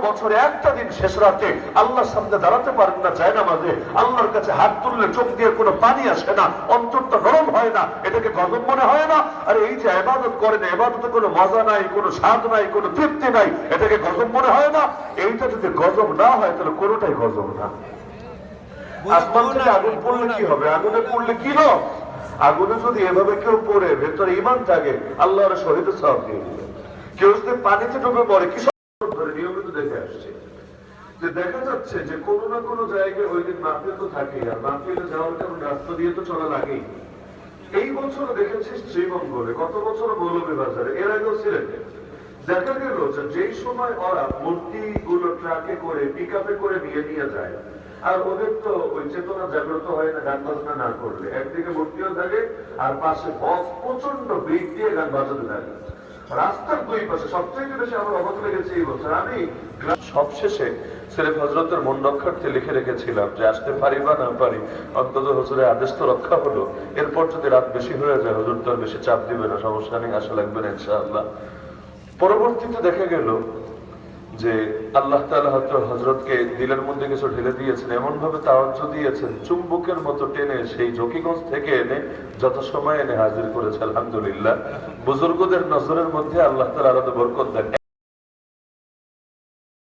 বছরে একটা দিন শেষ রাতে আল্লাহর সামনে দাঁড়াতে পারেন না, যায় না মাঝে আল্লাহর কাছে হাত তুললে চোখ দিয়ে কোনো পানি আসে না, অন্তরটা নরম হয় না, এটাকে গজব মনে হয় না? আর এই যে ইবাদত করেন, ইবাদতে কোনো মজা নাই, কোনো স্বাদ নাই, কোনো তৃপ্তি নাই, এটাকে গজব মনে হয় না? এইটা যদি গজব না হয় তাহলে কোনোটাই গজব না। আসমান থেকে আগুন পড়লে কি হবে? আগুনে পড়লে কি লোক? আগুনে যদি এভাবে কেউ পড়ে ভেতরে ঈমান থাকে, আল্লাহর শহীদের সওয়াব দিয়ে দিবে। কেউ যদি পানিতে ডুবে মরে, কি ধরে নিয়মিত দেখে আসছে যে দেখা যাচ্ছে যে কোনো না কোনো জায়গায় ওই দিন মাহফিল তো থাকেই, আর মাহফিলে যাওয়ার কারণে রাস্তা দিয়ে তো চলা লাগেই। এই বছর দেখেছি শ্রীমঙ্গলে, গত বছর মৌলভীবাজারে, এর আগেও সিলেটে দেখা গেল যে যেই সময় ওরা মূর্তি গুলো ট্রাকে করে পিক আপে করে নিয়ে যায়, আর ওদের তো ওই চেতনা জাগ্রত হয় না গান বাজনা না করলে। একদিকে মূর্তিও থাকে আর পাশে বক্স প্রচন্ড বেগ দিয়ে গান বাজাতে থাকে রাস্তার দুই পাশে। সবচেয়ে বেশি আমার অবাক লেগেছে এই বছর, আমি সবশেষে সিলেট হজরতের মন রক্ষার্থে লিখে রেখেছিলাম যে আসতে পারি বা না পারি, অন্তত হুজুরের আদেশ তো রক্ষা হলো। এরপর যদি রাত বেশি হয়ে যায় হুজুর তো আর বেশি চাপ দিবে না, সমস্যা নেই, আসা লাগবে না ইনশাআল্লাহ। পরবর্তীতে দেখা গেল যে আল্লাহ তাআলা হযরতকে দিলের মধ্যে কিছু ঢেলে দিয়েছেন, এমন ভাবে তাওয়াজ্জু দিয়েছেন, চুম্বকের মতো টেনে সেই জকিগঞ্জ থেকে এনে যত সময় এনে হাজির করেছে। আলহামদুলিল্লাহ, বুজুর্গদের নজরের মধ্যে আল্লাহ তাআলা আরো বরকত দেন।